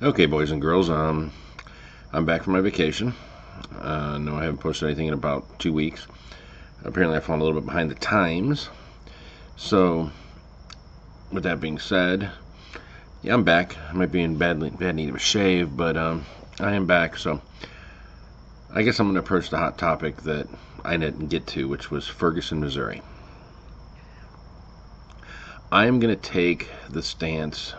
Okay, boys and girls, I'm back from my vacation. No, I haven't posted anything in about 2 weeks. Apparently, I've fallen a little bit behind the times. So, with that being said, yeah, I'm back. I might be in bad need of a shave, but I am back. So, I guess I'm going to approach the hot topic that I didn't get to, which was Ferguson, Missouri. I am going to take the stance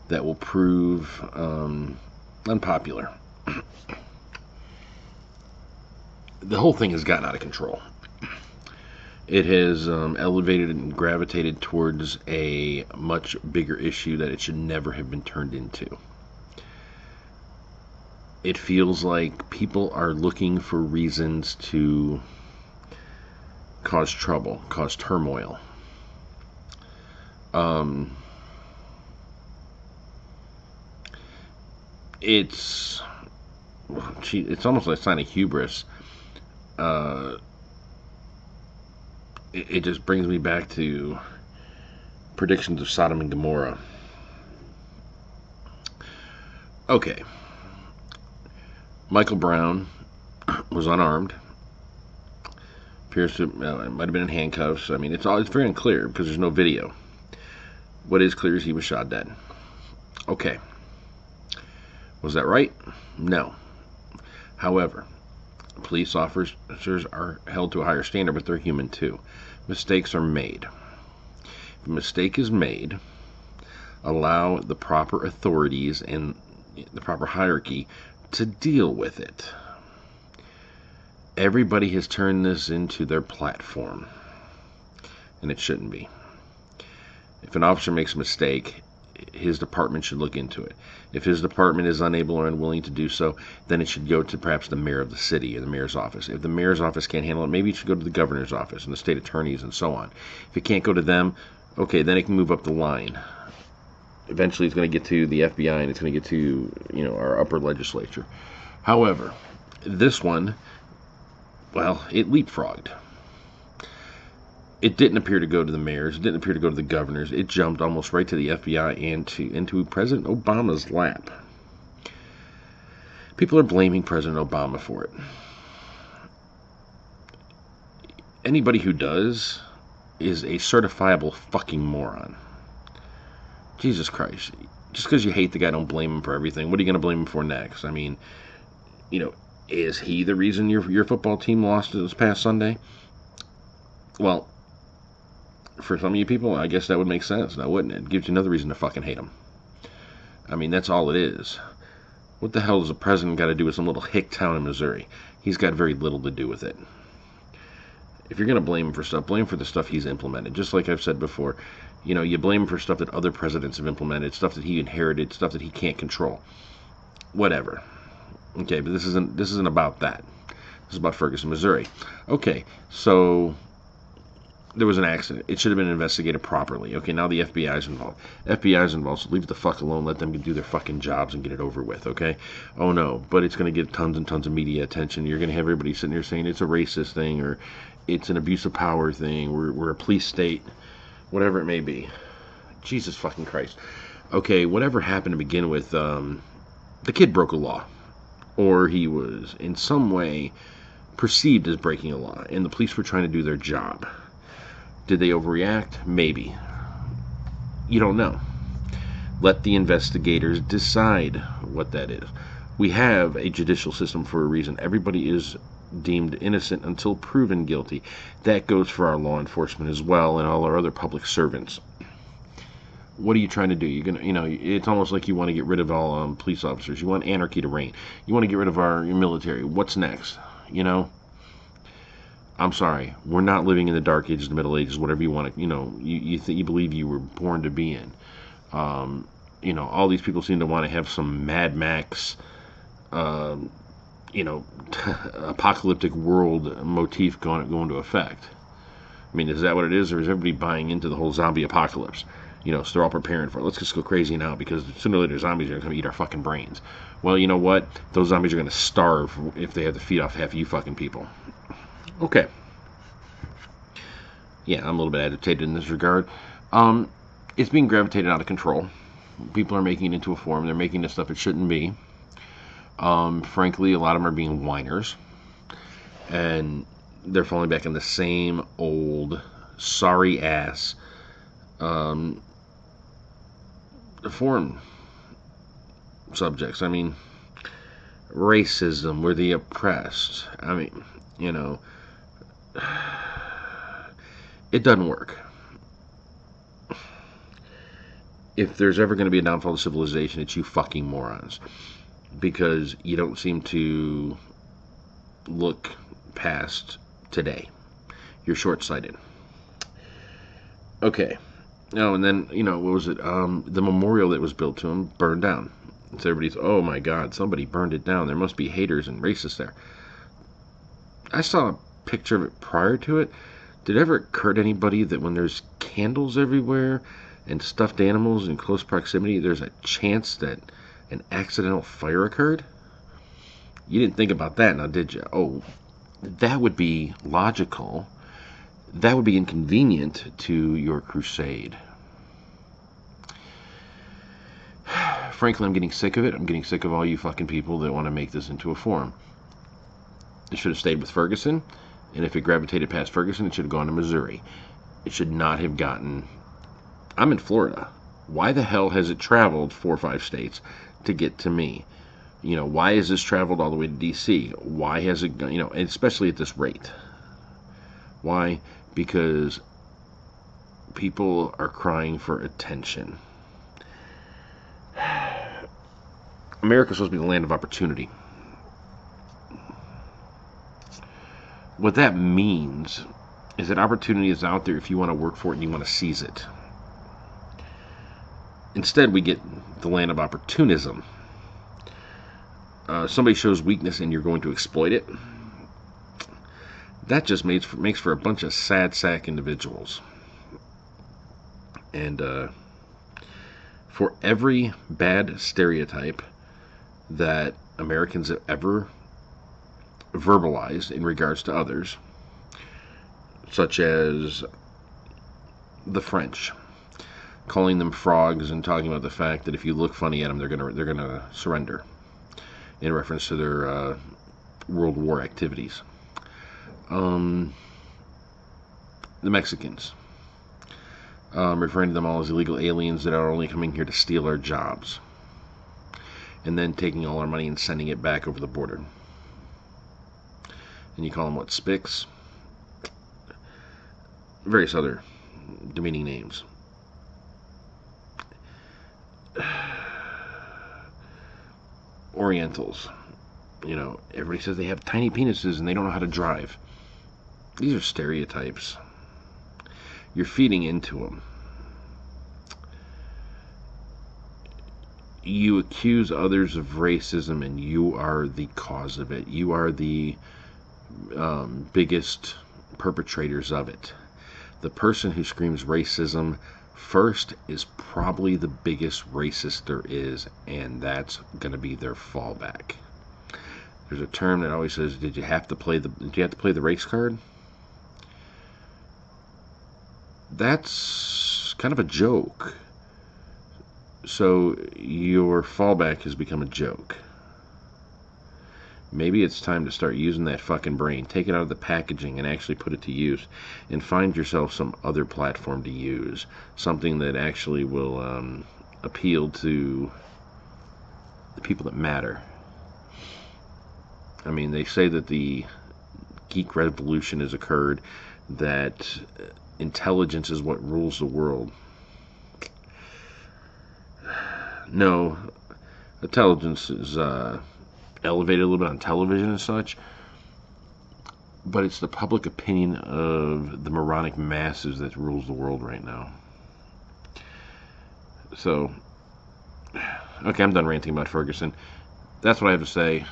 that will prove unpopular. The whole thing has gotten out of control. It has elevated and gravitated towards a much bigger issue that it should never have been turned into. It feels like people are looking for reasons to cause trouble, cause turmoil. It's almost like a sign of hubris. It just brings me back to predictions of Sodom and Gomorrah. Okay, Michael Brown was unarmed. Appears to it might have been in handcuffs. I mean, it's very unclear because there's no video. What is clear is he was shot dead. Okay, was that right? No. However, police officers are held to a higher standard, but they're human too. Mistakes are made. If a mistake is made, allow the proper authorities and the proper hierarchy to deal with it. Everybody has turned this into their platform, and it shouldn't be. If an officer makes a mistake, his department should look into it. If his department is unable or unwilling to do so, then it should go to perhaps the mayor of the city or the mayor's office. If the mayor's office can't handle it, maybe it should go to the governor's office and the state attorneys and so on. If it can't go to them, okay, then it can move up the line. Eventually it's going to get to the FBI and it's going to get to, our upper legislature. However, this one, well, it leapfrogged. It didn't appear to go to the mayors. It didn't appear to go to the governors. It jumped almost right to the FBI and into President Obama's lap. People are blaming President Obama for it. Anybody who does is a certifiable fucking moron. Jesus Christ. Just because you hate the guy, don't blame him for everything. What are you going to blame him for next? I mean, is he the reason your football team lost this past Sunday? Well, for some of you people, I guess that would make sense, now wouldn't it? It gives you another reason to fucking hate him. I mean, that's all it is. What the hell does the president got to do with some little hick town in Missouri? He's got very little to do with it. If you're going to blame him for stuff, blame him for the stuff he's implemented. Just like I've said before, you blame him for stuff that other presidents have implemented, stuff that he inherited, stuff that he can't control. Whatever. Okay, but this isn't about that. This is about Ferguson, Missouri. Okay, so there was an accident. It should have been investigated properly. Okay, now the FBI's involved. FBI's involved, so leave it the fuck alone. Let them do their fucking jobs and get it over with, okay? Oh no, but it's going to get tons and tons of media attention. You're going to have everybody sitting there saying it's a racist thing or it's an abuse of power thing. We're a police state. Whatever it may be. Jesus fucking Christ. Okay, whatever happened to begin with, the kid broke a law. Or he was in some way perceived as breaking a law, and the police were trying to do their job. Did they overreact? Maybe. You don't know. Let the investigators decide what that is. We have a judicial system for a reason. Everybody is deemed innocent until proven guilty. That goes for our law enforcement as well and all our other public servants. What are you trying to do? You're gonna, it's almost like you want to get rid of all police officers. You want anarchy to reign. You want to get rid of our military. What's next? I'm sorry, we're not living in the Dark Ages, the Middle Ages, whatever you want to, you believe you were born to be in. All these people seem to want to have some Mad Max, apocalyptic world motif going into effect. I mean, is that what it is, or is everybody buying into the whole zombie apocalypse? So they're all preparing for it. Let's just go crazy now because sooner or later zombies are going to come eat our fucking brains. Well, you know what? Those zombies are going to starve if they have to feed off half of you fucking people. Okay. Yeah, I'm a little bit agitated in this regard. It's being gravitated out of control. People are making it into a form. They're making this stuff it shouldn't be. Frankly, a lot of them are being whiners. And they're falling back in the same old sorry ass forum subjects. I mean, racism, we're the oppressed. I mean, it doesn't work. If there's ever going to be a downfall of civilization, it's you fucking morons. Because you don't seem to look past today. You're short-sighted. Okay. Oh, and then, what was it? The memorial that was built to him burned down. So everybody's, oh my God, somebody burned it down. There must be haters and racists there. I saw a picture of it prior to it. Did it ever occur to anybody that when there's candles everywhere and stuffed animals in close proximity, there's a chance that an accidental fire occurred? You didn't think about that now, did you? Oh, that would be logical. That would be inconvenient to your crusade. Frankly, I'm getting sick of it. I'm getting sick of all you fucking people that want to make this into a forum. It should have stayed with Ferguson, and if it gravitated past Ferguson, it should have gone to Missouri. It should not have gotten... I'm in Florida. Why the hell has it traveled 4 or 5 states to get to me? Why has this traveled all the way to D.C.? Why has it gone, and especially at this rate? Why? Because people are crying for attention. America's supposed to be the land of opportunity. What that means is that opportunity is out there if you want to work for it and you want to seize it. Instead, we get the land of opportunism. Somebody shows weakness and you're going to exploit it. That just makes for a bunch of sad sack individuals. And for every bad stereotype that Americans have ever verbalized in regards to others, such as the French, calling them frogs and talking about the fact that if you look funny at them, they're gonna surrender, in reference to their World War activities. The Mexicans, referring to them all as illegal aliens that are only coming here to steal our jobs, and then taking all our money and sending it back over the border. And you call them what, spics? Various other demeaning names. Orientals. Everybody says they have tiny penises and they don't know how to drive. These are stereotypes. You're feeding into them. You accuse others of racism and you are the cause of it. You are the biggest perpetrators of it. The person who screams racism first is probably the biggest racist there is, and that's going to be their fallback. There's a term that always says, did you have to play the race card? That's kind of a joke. So your fallback has become a joke. Maybe it's time to start using that fucking brain. Take it out of the packaging and actually put it to use. And find yourself some other platform to use. Something that actually will appeal to the people that matter. I mean, they say that the geek revolution has occurred, that intelligence is what rules the world. No, intelligence is elevated a little bit on television and such, but it's the public opinion of the moronic masses that rules the world right now. So, okay, I'm done ranting about Ferguson. That's what I have to say.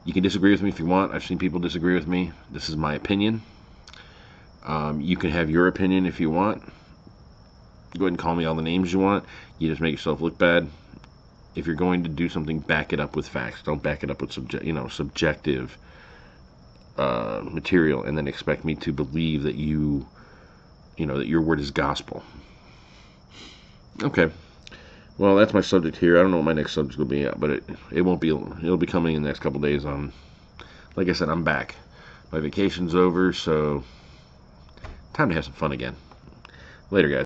You can disagree with me if you want. I've seen people disagree with me. This is my opinion. You can have your opinion if you want. Go ahead and call me all the names you want. You just make yourself look bad. If you're going to do something, back it up with facts. Don't back it up with subjective material and then expect me to believe that you that your word is gospel. Okay. Well, that's my subject here. I don't know what my next subject will be, but it won't be. It'll be coming in the next couple days. Like I said, I'm back. My vacation's over, so time to have some fun again. Later, guys.